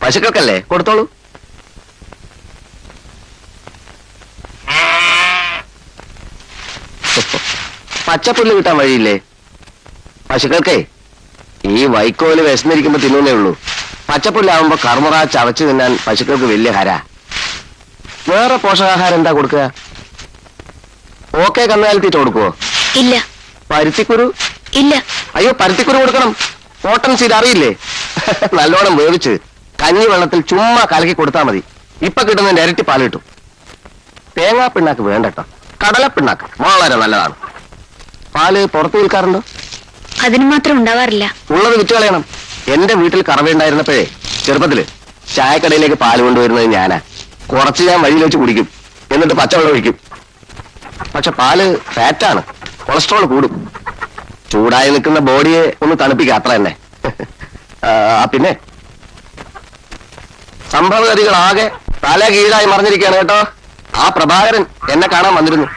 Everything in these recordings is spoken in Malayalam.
പശുക്കൾക്കല്ലേ, കൊടുത്തോളൂ. പച്ചപ്പുല്ല് കിട്ടാൻ വഴിയില്ലേ? പശുക്കൾക്കേ ഈ വൈക്കോല് വിശന്നിരിക്കുമ്പോ തിന്നുന്നേ ഉള്ളൂ. പച്ചപ്പുല്ലാവുമ്പോ കർമുറ ചവച്ചു തിന്നാൻ പശുക്കൾക്ക് വലിയ ഹര. വേറെ പോഷകാഹാരം എന്താ കൊടുക്കുക? ഓക്കെ കന്നുകാലിത്തീറ്റ കൊടുക്കുവോ? ഇല്ല. പരുത്തിക്കുരു? ഇല്ല. അയ്യോ, പരുത്തിക്കുരു കൊടുക്കണം. കോട്ടൺ സീഡ് അറിയില്ലേ? നല്ലോണം വേവിച്ച് കഞ്ഞി വെള്ളത്തിൽ ചുമ്മാ കലക്കി കൊടുത്താൽ മതി. ഇപ്പൊ കിട്ടുന്നതിന്റെ ഇരട്ടി പാല് കിട്ടും. തേങ്ങാ പിണ്ണാക്ക് വേണ്ടട്ടോ, കടലപ്പിണ്ണാക്ക് വളരെ നല്ലതാണ്. പാല് പുറത്ത് വിൽക്കാറുണ്ടോ? അതിന് മാത്രം ഉണ്ടാവാറില്ല. ഉള്ളത് വിറ്റ് കളയണം. എന്റെ വീട്ടിൽ കറവയുണ്ടായിരുന്നപ്പോഴേ ചെറുപ്പത്തില് ചായക്കടയിലേക്ക് പാല് കൊണ്ടുവരുന്നത് ഞാനാ. കുറച്ച് ഞാൻ വഴിയിൽ വെച്ച് കുടിക്കും, എന്നിട്ട് പച്ചവെള്ളം ഒഴിക്കും. പക്ഷെ പാല് ഫാറ്റാണ്, കൊളസ്ട്രോൾ കൂടും. ചൂടായി നിൽക്കുന്ന ബോഡിയെ ഒന്ന് തണുപ്പിക്കുക, അത്ര തന്നെ. പിന്നെ സംഭവഗതികളാകെ തല കീഴായി മറിഞ്ഞിരിക്കുകയാണ് കേട്ടോ. ആ പ്രഭാകരൻ എന്നെ കാണാൻ വന്നിരുന്നു.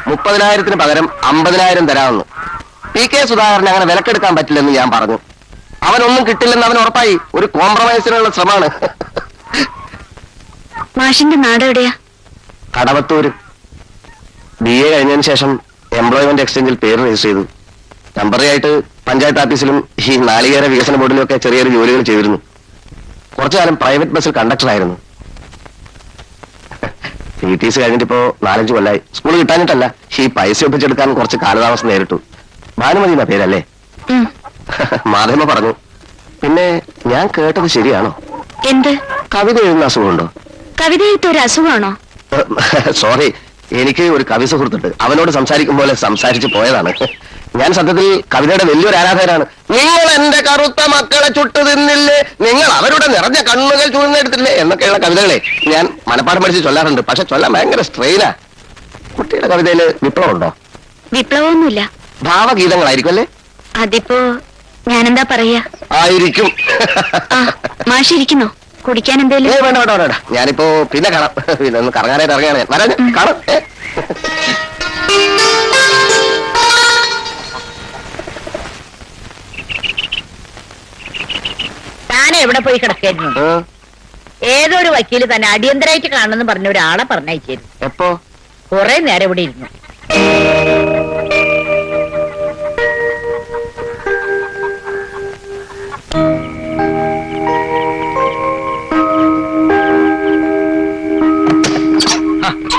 30,000 പകരം 50,000 തരാമെന്ന്. PK സുധാകരൻ അങ്ങനെ വിലക്കെടുക്കാൻ പറ്റില്ലെന്ന് ഞാൻ പറഞ്ഞു. അവനൊന്നും കിട്ടില്ലെന്ന് അവൻ ഉറപ്പായി. ഒരു കോംപ്രമൈസിനുള്ള ശ്രമമാണ്. മാഷിന്റെ നാട് എവിടെയാ? കടവത്തൂര്. BA കഴിഞ്ഞതിന് ശേഷം എംപ്ലോയ്മെന്റ് എക്സ്ചേഞ്ചിൽ പേര് രജിസ്റ്റർ ചെയ്തു. ടെമ്പററി ആയിട്ട് പഞ്ചായത്ത് ഓഫീസിലും ഈ നാളികേര വികസന ബോർഡിലും ഒക്കെ ചെറിയ ചെറിയ ജോലികൾ ചെയ്തിരുന്നു. കുറച്ചു കാലം പ്രൈവറ്റ് ബസ്സിൽ കണ്ടക്ടർ ആയിരുന്നു. TTC കഴിഞ്ഞിട്ടിപ്പോ 4-5 കൊല്ലായി. സ്കൂൾ കിട്ടാനിട്ടല്ല, ഈ പൈസ ഒപ്പിച്ചെടുക്കാൻ കുറച്ച് കാലതാമസം നേരിട്ടു. ഭാനുമതി എന്നാ പേരല്ലേ? മാധവ പറഞ്ഞു. പിന്നെ ഞാൻ കേട്ടത് ശരിയാണോ? എന്ത്? കവിത എഴുതുന്ന അസുഖമുണ്ടോ? കവിത എഴുത്തൊരു അസുഖമാണോ? സോറി, എനിക്ക് ഒരു കവി സുഹൃത്തുണ്ട്. അവനോട് സംസാരിക്കും പോലെ സംസാരിച്ചു പോയതാണ്. ഞാൻ സത്യത്തിൽ കവിതയുടെ വലിയൊരു ആരാധകരാണ്. നിങ്ങൾ എന്റെ കറുത്ത മക്കളെ ചുട്ടു തിന്നില്ലേ, നിങ്ങൾ അവരുടെ നിറഞ്ഞ കണ്ണുകൾ ചൂഴ്ന്നെടുത്തില്ലേ എന്നൊക്കെയുള്ള കവിതകളെ ഞാൻ മനപ്പാഠം പഠിച്ച് ചൊല്ലാറുണ്ട്. പക്ഷെ ചൊല്ലാൻ ഭയങ്കര സ്ട്രെയിനാ. കുട്ടിയുടെ കവിതയിൽ വിപ്ലവം ഉണ്ടോ? വിപ്ലവമൊന്നുമില്ല. ഭാവഗീതങ്ങളായിരിക്കും അല്ലേ? അതിപ്പോ ഞാനെന്താ പറയാ? ആയിരിക്കും. മാഷിരിക്കുന്നോ? കുടിക്കാൻ എന്തേലും? വേണ്ട വേണ്ട വേണ്ട, ഞാനിപ്പോ പിന്നെ കാണാം. പിന്നെ ഒന്ന് കറങ്ങാനായിട്ട് ഇറങ്ങാണ്. വരാൻ കാണാം. താനെ എവിടെ പോയി കിടക്കായിരുന്നു? ഏതൊരു വക്കീല് തന്നെ അടിയന്തരായിട്ട് കാണണമെന്ന് പറഞ്ഞ ഒരാളെ പറഞ്ഞയച്ചിരുന്നു. എപ്പോ? കുറെ നേരം ഇവിടെ ഇരുന്നു.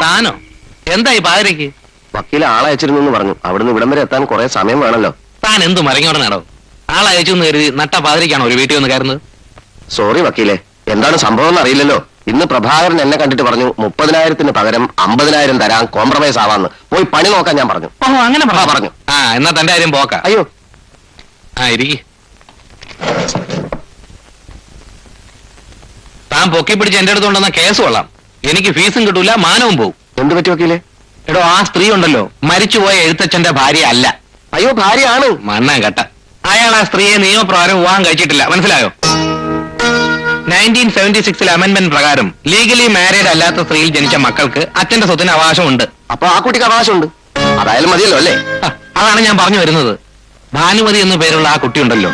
താനോ? എന്തായി പാതിരക്ക്? വക്കീൽ ആളയച്ചിരുന്നു പറഞ്ഞു. അവിടുന്ന് ഇവിടം വരെ എത്താൻ കുറെ സമയം വേണല്ലോ. താൻ എന്തു മരങ്ങോടെ നടോ? ആളയച്ചു എന്ന് കരുതി നട്ട പാതിരക്കാണോ ഒരു വീട്ടിൽ വന്ന് കയറുന്നത്? സോറി വക്കീലെ, എന്താണ് സംഭവം എന്ന് അറിയില്ലല്ലോ. ഇന്ന് പ്രഭാകരൻ എന്നെ കണ്ടിട്ട് പറഞ്ഞു 30,000 പകരം 50,000 തരാൻ കോംപ്രമൈസ് ആവാന്ന്. പോയി പണി നോക്കാൻ ഞാൻ പറഞ്ഞു. ഓ അങ്ങനെ പറഞ്ഞു. എന്നാ തന്റെ കാര്യം പോക്ക. അയ്യോ, ഇരിക്കി. താൻ പൊക്കി പിടിച്ച് എന്റെ അടുത്തുണ്ടെന്ന കേസ് കൊള്ളാം. എനിക്ക് ഫീസും കിട്ടൂല, മാനവും പോവും. എന്ത് പറ്റി വക്കീലെ? എടോ, ആ സ്ത്രീ ഉണ്ടല്ലോ, മരിച്ചുപോയ എഴുത്തച്ഛന്റെ ഭാര്യ അല്ല. അയ്യോ, ഭാര്യയാണ്. മണ്ണ കേട്ട. അയാൾ ആ സ്ത്രീയെ നിയമപ്രകാരം വിവാഹം കഴിച്ചിട്ടില്ല, മനസ്സിലായോ? 1976 അമെന്റ്മെന്റ് പ്രകാരം ലീഗലി മാരീഡ് അല്ലാത്ത സ്ത്രീയിൽ ജനിച്ച മക്കൾക്ക് അച്ഛന്റെ സ്വത്തിന് അവകാശമുണ്ട്. അപ്പൊ ആ കുട്ടിക്ക് അവകാശമുണ്ട്. അതായാലും മതിയല്ലോ അല്ലേ? അതാണ് ഞാൻ പറഞ്ഞു വരുന്നത്. ഭാനുമതി എന്ന് പേരുള്ള ആ കുട്ടിയുണ്ടല്ലോ,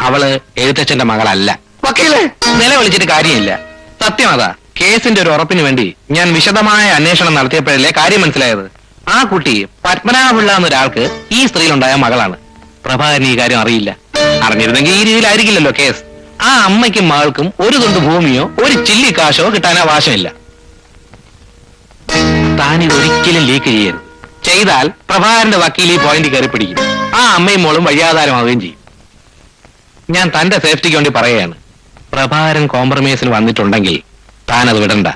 അവള് എഴുത്തച്ഛന്റെ മകളല്ല. വക്കീലെ, നിലവിളിച്ചിട്ട് കാര്യമില്ല. സത്യം അതാ. കേസിന്റെ ഒരു ഉറപ്പിന് വേണ്ടി ഞാൻ വിശദമായ അന്വേഷണം നടത്തിയപ്പോഴല്ലേ കാര്യം മനസ്സിലായത്. ആ കുട്ടി പത്മനാഭപിള്ള എന്നൊരാൾക്ക് ഈ സ്ത്രീയിലുണ്ടായ മകളാണ്. പ്രഭാകരൻ ഈ കാര്യം അറിയില്ല. അറിഞ്ഞിരുന്നെങ്കിൽ ഈ രീതിയിലായിരിക്കില്ലല്ലോ കേസ്. ആ അമ്മയ്ക്കും മകൾക്കും ഒരു തുണ്ട് ഭൂമിയോ ഒരു ചില്ലി കാശോ കിട്ടാൻ അവകാശമില്ല. താനിത് ഒരിക്കലും ലീക്ക് ചെയ്യരുത്. ചെയ്താൽ പ്രഭാകരന്റെ വക്കീൽ ഈ പോയിന്റ് കയറി പിടിക്കും. ആ അമ്മയും മോളും വഴിയാധാരമാവുകയും ചെയ്യും. ഞാൻ തന്റെ സേഫ്റ്റിക്ക് വേണ്ടി പറയുകയാണ്. പ്രഭാകരൻ കോംപ്രമൈസിന് വന്നിട്ടുണ്ടെങ്കിൽ താനത് വിടണ്ട.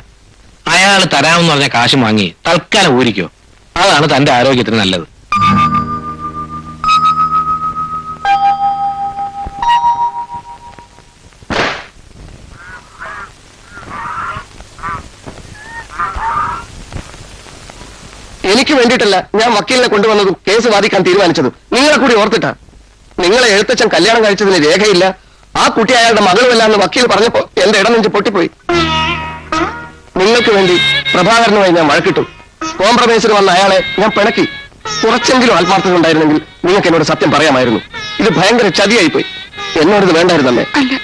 അയാൾ തരാമെന്ന് പറഞ്ഞ കാശും വാങ്ങി തൽക്കാലം ഊരിക്കോ. അതാണ് തന്റെ ആരോഗ്യത്തിന് നല്ലത്. എനിക്ക് വേണ്ടിയിട്ടല്ല ഞാൻ വക്കീലിനെ കൊണ്ടുവന്നതും കേസ് വാദിക്കാൻ തീരുമാനിച്ചതും നിങ്ങളെ കൂടി ഓർത്തിട്ടാ. നിങ്ങളെ എഴുത്തച്ഛൻ കല്യാണം കഴിച്ചതിന് രേഖയില്ല, ആ കുട്ടി അയാളുടെ മകളുമല്ല എന്ന് വക്കീൽ പറഞ്ഞപ്പോ എന്റെ ഇടനെഞ്ച് പൊട്ടിപ്പോയി. നിങ്ങൾക്ക് വേണ്ടി പ്രഭാകരനുമായി ഞാൻ വഴക്കിട്ടു. കോംപ്രമൈസിന് വന്ന അയാളെ ഞാൻ പിണക്കി. കുറച്ചെങ്കിലും ആത്മാർത്ഥത ഉണ്ടായിരുന്നെങ്കിൽ നിങ്ങൾക്ക് എന്നോട് സത്യം പറയാമായിരുന്നു. ഇത് ഭയങ്കര ചതിയായി പോയി. എന്നോടിത് വേണ്ടായിരുന്നു അമ്മേ. അല്ല